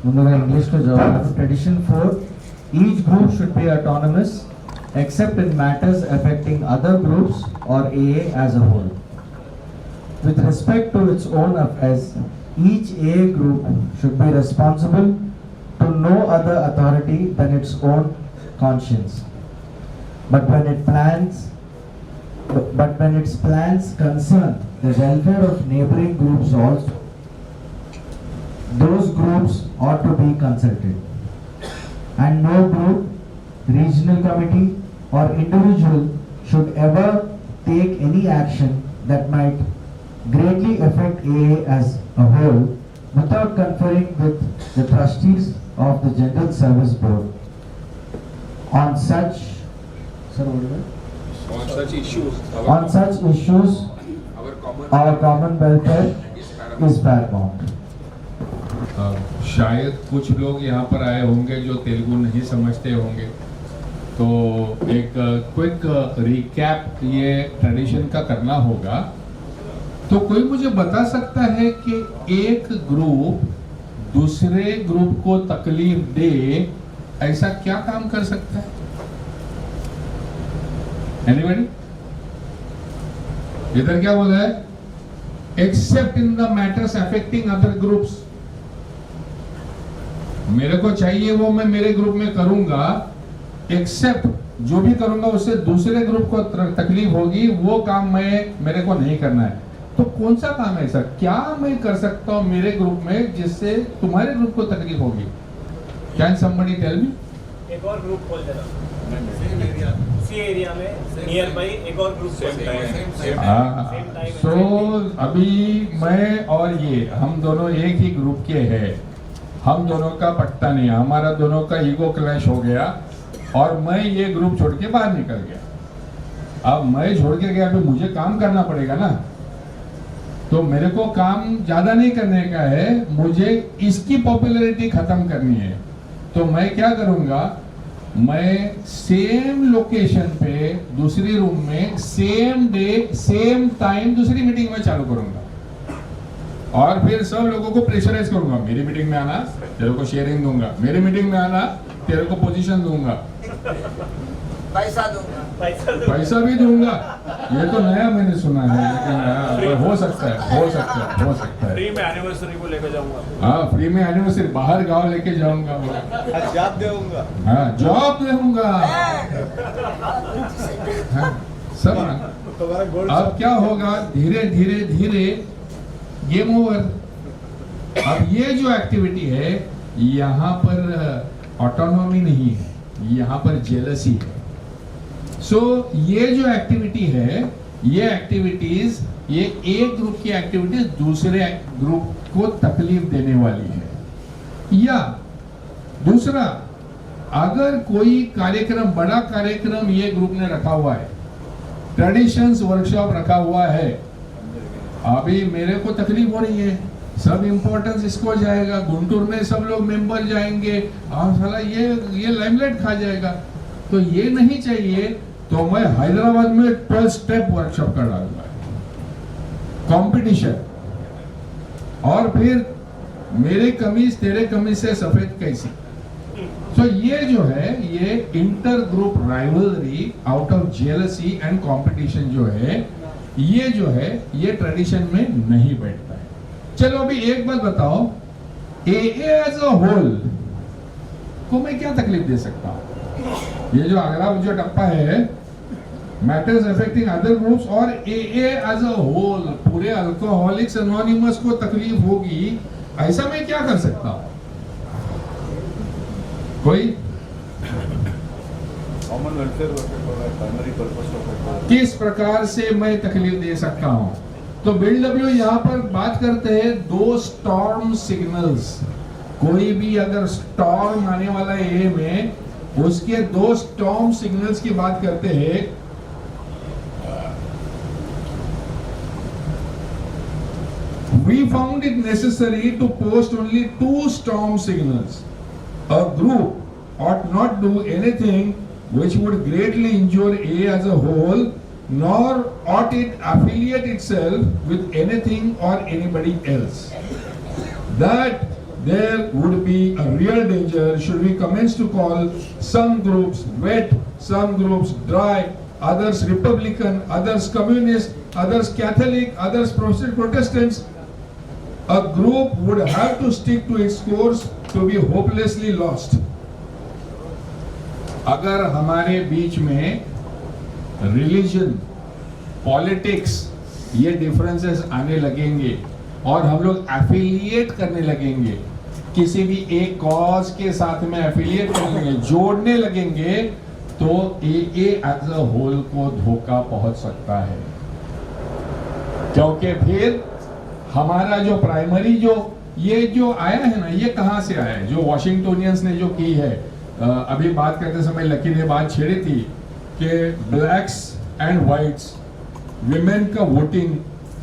ముందుగా ఇంగ్లీష్లో జవాబు. Tradition 4, each group should be autonomous except in matters affecting other groups or AA as a whole. With respect to its own affairs, each AA group should be responsible to no other authority than its own conscience. But when its plans concern the welfare of neighboring groups also, those groups ought to be consulted. And no group, regional committee or individual should ever take any action that might greatly affect AA as a whole without conferring with the trustees of the General Service Board on such issues. Our common welfare is paramount. शायद कुछ लोग यहाँ पर आए होंगे जो तेलुगु नहीं समझते होंगे, तो एक क्विक रिकैप ये ट्रेडिशन का करना होगा. तो कोई मुझे बता सकता है कि एक ग्रुप दूसरे ग्रुप को तकलीफ दे ऐसा क्या काम कर सकता है? एनीबॉडी? इधर क्या बोला है? Accept in the matters affecting other groups. मेरे को चाहिए वो मैं मेरे ग्रुप में करूंगा, एक्सेप्ट जो भी करूंगा उससे दूसरे ग्रुप को तकलीफ होगी, वो काम मेरे को नहीं करना है. तो कौन सा काम है ऐसा? क्या मैं कर सकता हूं मेरे ग्रुप में जिससे तुम्हारे ग्रुप को तकलीफ होगी? Can somebody tell me? एक और ग्रुप खोल देना उसी एरिया में नियर बाई, एक और ग्रुप खोल देना. सो अभी मैं और ये हम दोनों एक ही ग्रुप के हैं, हम दोनों का पट्टा नहीं, हमारा दोनों का ईगो क्लैश हो गया और मैं ये ग्रुप छोड़ के बाहर निकल गया. अब मैं छोड़ के गया, अभी मुझे काम करना पड़ेगा ना. तो मेरे को काम ज्यादा नहीं करने का है, मुझे इसकी पॉपुलैरिटी खत्म करनी है. तो मैं क्या करूंगा, मैं सेम लोकेशन पे दूसरी रूम में सेम डे सेम टाइम दूसरी मीटिंग में चालू करूंगा और फिर सब लोगों को प्रेशराइज करूंगा. मेरी मीटिंग में आना, तेरे को शेयरिंग दूंगा. मेरी मीटिंग में आना, तेरे को पोजीशन दूंगा, पैसा भी दूंगा. ये तो नया मैंने सुना है, लेकिन हो सकता है. फ्री में एनिवर्सरी को लेकर जाऊंगा. हाँ, फ्री में एनिवर्सरी, बाहर गांव लेके जाऊंगा. जॉब दूंगा. हाँ, जॉब दूंगा. सब ना. अब क्या होगा, धीरे धीरे धीरे गेम ओवर. अब ये जो एक्टिविटी है, यहाँ पर ऑटोनॉमी नहीं है, यहाँ पर जेलसी है. सो ये जो एक्टिविटी है, ये एक्टिविटीज, ये एक ग्रुप की एक्टिविटीज दूसरे ग्रुप को तकलीफ देने वाली है. या दूसरा, अगर कोई कार्यक्रम, बड़ा कार्यक्रम ये ग्रुप ने रखा हुआ है, ट्रेडिशंस वर्कशॉप रखा हुआ है, अभी मेरे को तकलीफ हो रही है, सब इंपॉर्टेंस इसको जाएगा, गुंटूर में सब लोग मेंबर जाएंगे और साला ये लाइमलाइट खा जाएगा. तो ये नहीं चाहिए. तो मैं हैदराबाद में 12 स्टेप वर्कशॉप कर डालूंगा, कंपटीशन. और फिर मेरे कमीज तेरे कमीज से सफेद कैसी. तो ये जो है, ये inter group rivalry out of jealousy and competition जो है, ये जो है, ये ट्रेडिशन में नहीं बैठता है. चलो अभी एक बात बताओ, AA एज अ होल को मैं क्या तकलीफ दे सकता हूं? ये जो अगला जो टप्पा है, मैटर्स अफेक्टिंग अदर ग्रुप्स और AA एज अ होल, पूरे अल्कोहलिक्स एनोनिमस को तकलीफ होगी, ऐसा मैं क्या कर सकता हूं? कोई common welfare primary purpose of किस प्रकार से मैं तकलीफ दे सकता हूं? तो BW यहाँ पर बात करते हैं 2 स्टॉर्म सिग्नल्स. कोई भी अगर स्टॉर्म आने वाला है A में, उसके 2 स्टॉर्म सिग्नल्स की बात करते हैं. We found it necessary to post only 2 storm signals. A group ought not do anything which would greatly injure A as a whole nor ought it affiliate itself with anything or anybody else. That there would be a real danger should we commence to call some groups wet, some groups dry, others Republican, others Communist, others Catholic, others Protestants. A group would have to stick to its course to be hopelessly lost. अगर हमारे बीच में religion, politics ये differences आने लगेंगे और हम लोग affiliate करने लगेंगे, किसी भी एक कॉज के साथ में एफिलिएट करेंगे, जोड़ने लगेंगे, तो AA एज अ होल को धोखा पहुंच सकता है। क्योंकि फिर हमारा जो प्राइमरी ये जो आया है ना, ये कहां से आया है? जो वॉशिंगटोनियंस ने जो की है, अभी बात करते समय लकी ने बात छेड़ी थी कि ब्लैक्स एंड व्हाइट्स, विमेन का वोटिंग,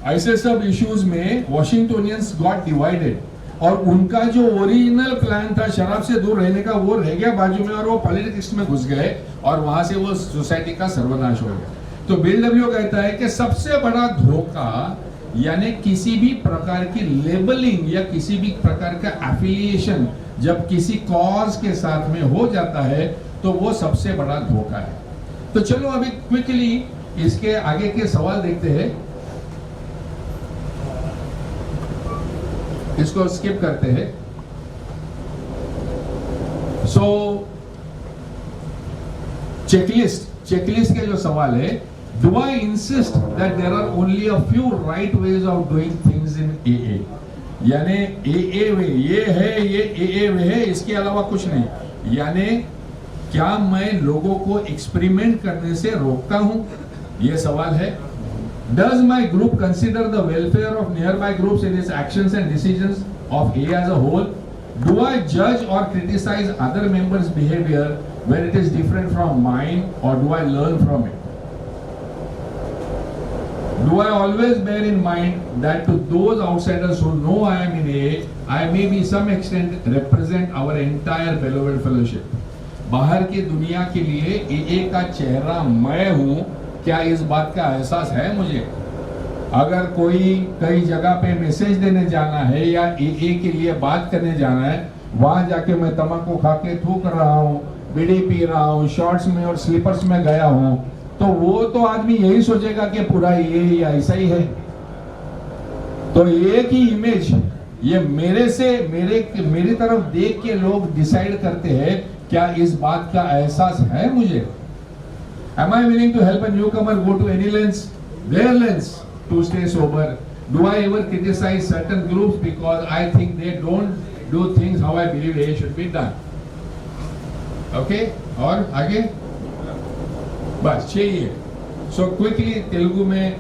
ऐसे सब इश्यूज में वॉशिंगटोनियंस गॉट डिवाइडेड, और उनका जो ओरिजिनल प्लान था शराब से दूर रहने का, वो रह गया बाजू में, और वो पॉलिटिक्स में घुस गए और वहां से वो सोसाइटी का सर्वनाश हो गया। तो बिल डब्ल्यू कहता है कि सबसे बड़ा धोखा यानी किसी भी प्रकार की लेबलिंग या किसी भी प्रकार का एफिलिएशन जब किसी कॉज के साथ में हो जाता है तो वो सबसे बड़ा धोखा है। तो चलो अभी क्विकली इसके आगे के सवाल देखते हैं, इसको स्किप करते हैं। सो चेकलिस्ट के जो सवाल है, do I insist that there are only a few right ways of doing things in AA? यानी AA वे ये है, ये AA वे है, इसके अलावा कुछ नहीं। यानी क्या मैं लोगों को एक्सपेरिमेंट करने से रोकता हूं? ये सवाल है। Does my group consider the welfare of nearby groups in its actions and decisions of AA as a whole? Do I judge or criticize other members' behavior when it is different from mine, or do I learn from it? Do I always bear in mind that to those outsiders who know I am in AA, I may be some extent represent our entire beloved fellowship? बाहर की दुनिया के लिए AA का चेहरा मैं हूं, क्या इस बात का एहसास है मुझे? अगर कोई कई जगह पे मैसेज देने जाना है या AA के लिए बात करने जाना है, वहां जाके मैं तंबाकू खा के थूक रहा हूं, बीड़ी पी रहा हूं, शॉर्ट्स में और स्लीपर्स में गया हूं, तो वो तो आदमी यही सोचेगा कि पूरा ये ऐसा ही है। तो एक ही इमेज ये मेरी तरफ देख के लोग डिसाइड करते हैं क्या इस बात का एहसास है मुझे? Am I willing to help a newcomer go to any lengths, their lengths, to stay sober? Do I ever criticize certain groups because I think they don't do things how I believe they should be done? Okay? और आगे बस चाहिए। So quickly Telugu में